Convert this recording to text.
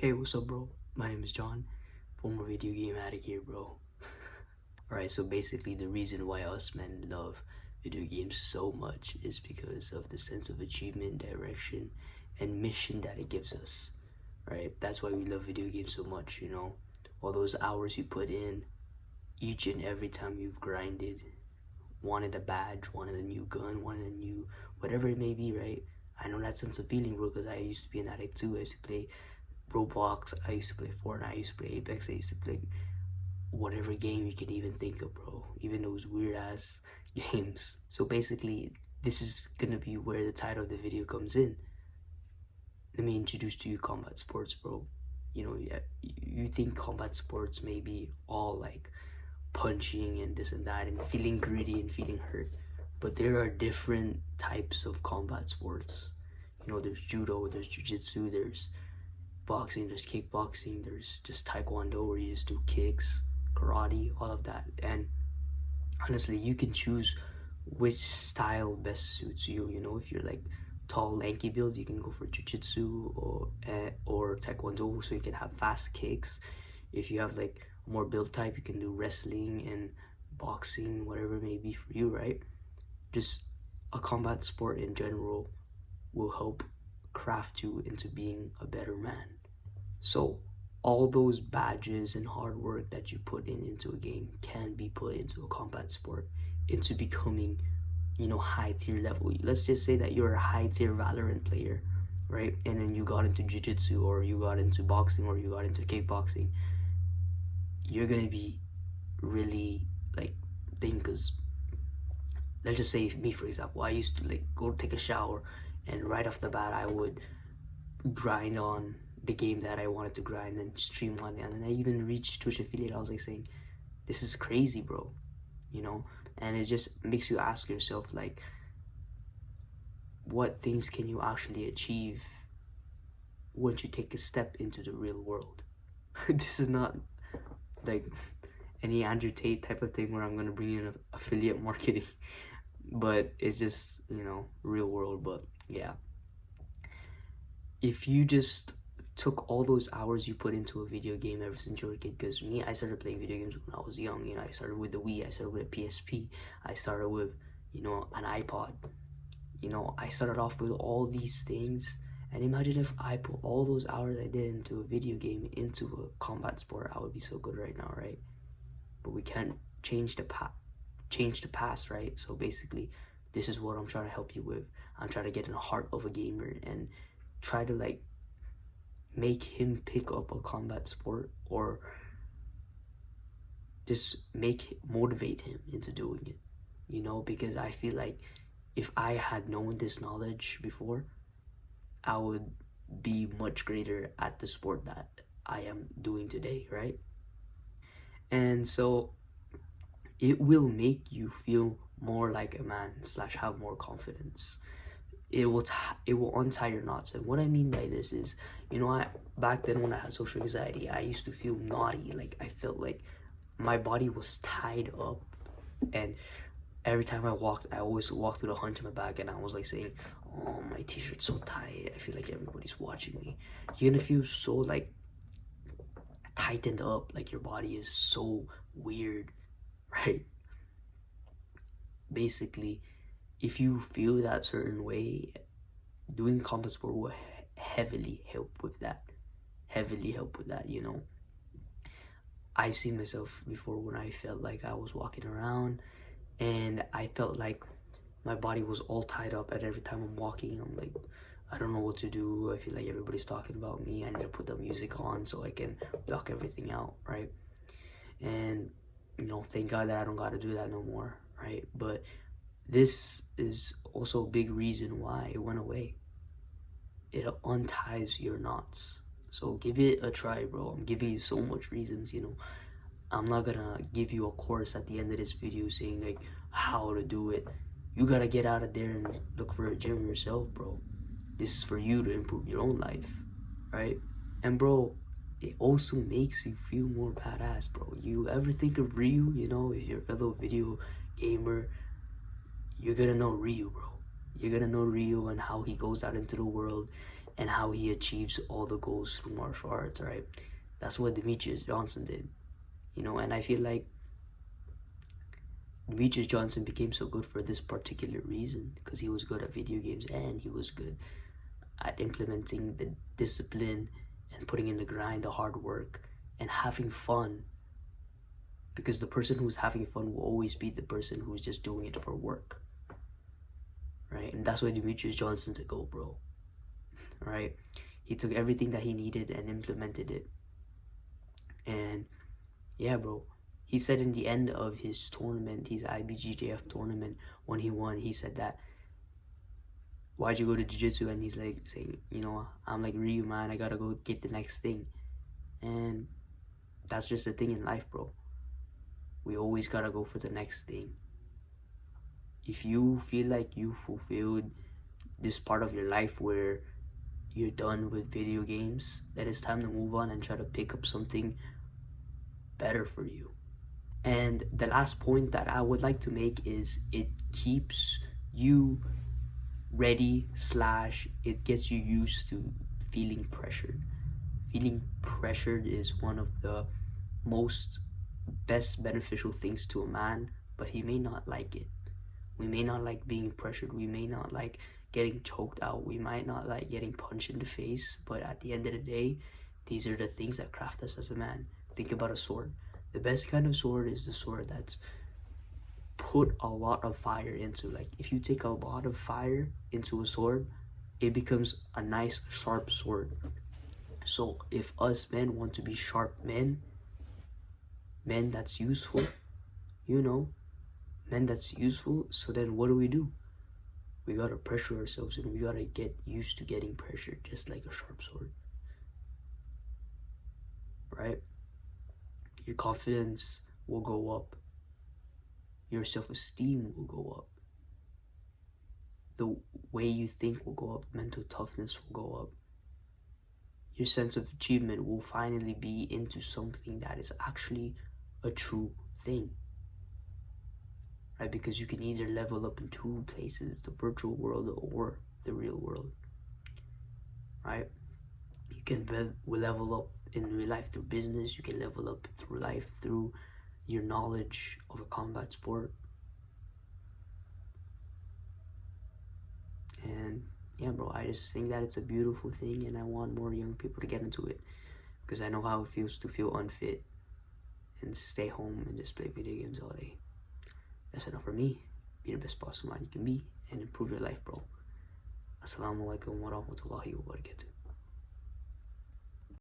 Hey, what's up, bro? My name is John, former video game addict here, bro. Alright, so basically, the reason why us men love video games so much is because of the sense of achievement, direction, and mission that it gives us. Right? That's why we love video games so much, you know? All those hours you put in, each and every time you've grinded, wanted a badge, wanted a new gun, wanted a new whatever it may be, right? I know that sense of feeling, bro, because I used to be an addict too. I used to play Roblox, I used to play Fortnite, I used to play Apex, I used to play whatever game you can even think of, bro. Even those weird ass games. So basically, this is gonna be where the title of the video comes in. Let me introduce to you combat sports, bro. You know, yeah, you think combat sports may be all like punching and this and that and feeling gritty and feeling hurt, but there are different types of combat sports. You know, there's judo, there's jiu-jitsu, there's boxing, there's kickboxing, there's just taekwondo where you just do kicks, karate, all of that. And honestly, you can choose which style best suits you. You know, if you're like tall, lanky build, you can go for jiu-jitsu or taekwondo, so you can have fast kicks. If you have like a more build type, you can do wrestling and boxing, whatever it may be for you, right? Just a combat sport in general will help craft you into being a better man. So all those badges and hard work that you put into a game can be put into a combat sport, into becoming, you know, high tier level. Let's just say that you're a high tier Valorant player, right? And then you got into jiu-jitsu or you got into boxing or you got into kickboxing. You're gonna be really like because let's just say me, for example, I used to like go take a shower and right off the bat I would grind on the game that I wanted to grind and stream on it. And then I even reached Twitch affiliate. I was like saying, this is crazy, bro. You know? And it just makes you ask yourself, like, what things can you actually achieve once you take a step into the real world? This is not like any Andrew Tate type of thing where I'm gonna bring in affiliate marketing, but it's just, you know, real world. But yeah, if you just took all those hours you put into a video game ever since you were a kid, because me, I started playing video games when I was young. You know, I started with the Wii, I started with a PSP, I started with, you know, an iPod. You know, I started off with all these things, and imagine if I put all those hours I did into a video game into a combat sport, I would be so good right now, right? But we can't change the past, right? So basically, this is what I'm trying to help you with. I'm trying to get in the heart of a gamer and try to like make him pick up a combat sport, or just motivate him into doing it, you know? Because I feel like if I had known this knowledge before, I would be much greater at the sport that I am doing today, right? And so it will make you feel more like a man slash have more confidence. It will untie your knots. And what I mean by this is, you know, I back then when I had social anxiety, I used to feel naughty. Like I felt like my body was tied up, and every time I walked, I always walked with a hunch in my back, and I was like saying, "Oh, my t-shirt's so tight. I feel like everybody's watching me." You're gonna feel so like tightened up, like your body is so weird, right? Basically, if you feel that certain way, doing combat sport will heavily help with that. Heavily help with that, you know. I've seen myself before when I felt like I was walking around and I felt like my body was all tied up, and every time I'm walking, I'm like, I don't know what to do. I feel like everybody's talking about me. I need to put the music on so I can block everything out, right? And, you know, thank God that I don't got to do that no more, right? But this is also a big reason why it went away. It unties your knots. So give it a try, bro. I'm giving you so much reasons, you know. I'm not gonna give you a course at the end of this video saying like how to do it. You gotta get out of there and look for a gym yourself, bro. This is for you to improve your own life, right? And bro, it also makes you feel more badass, bro. You ever think of Ryu? You know, if you're a fellow video gamer, you're gonna know Ryu, bro. You're gonna know Ryu and how he goes out into the world and how he achieves all the goals through martial arts, right? That's what Demetrius Johnson did, you know. And I feel like Demetrius Johnson became so good for this particular reason, because he was good at video games and he was good at implementing the discipline and putting in the grind, the hard work, and having fun. Because the person who's having fun will always be the person who's just doing it for work, right? And that's why Demetrius Johnson's a go, bro. Right? He took everything that he needed and implemented it. And yeah, bro, he said in the end of his tournament, his IBJJF tournament, when he won, he said that, why'd you go to jiu-jitsu? And he's like saying, you know, I'm like Ryu, man, I gotta go get the next thing. And that's just the thing in life, bro. We always gotta go for the next thing. If you feel like you fulfilled this part of your life where you're done with video games, then it's time to move on and try to pick up something better for you. And the last point that I would like to make is it keeps you ready / it gets you used to feeling pressured. Feeling pressured is one of the most best beneficial things to a man, but he may not like it. We may not like being pressured. We may not like getting choked out. We might not like getting punched in the face, but at the end of the day, these are the things that craft us as a man. Think about a sword. The best kind of sword is the sword that's put a lot of fire into. Like, if you take a lot of fire into a sword, it becomes a nice sharp sword. So if us men want to be sharp men that's useful, you know, men that's useful, so then what do? We gotta pressure ourselves, and we gotta get used to getting pressured, just like a sharp sword, right? Your confidence will go up. Your self-esteem will go up. The way you think will go up. Mental toughness will go up. Your sense of achievement will finally be into something that is actually a true thing, right? Because you can either level up in two places, the virtual world or the real world, right? You can level up in real life through business. You can level up through life through your knowledge of a combat sport. And yeah, bro, I just think that it's a beautiful thing, and I want more young people to get into it, because I know how it feels to feel unfit and stay home and just play video games all day. That's enough for me. Be the best possible man you can be and improve your life, bro. Assalamu alaikum wa rahmatullahi wa barakatuh.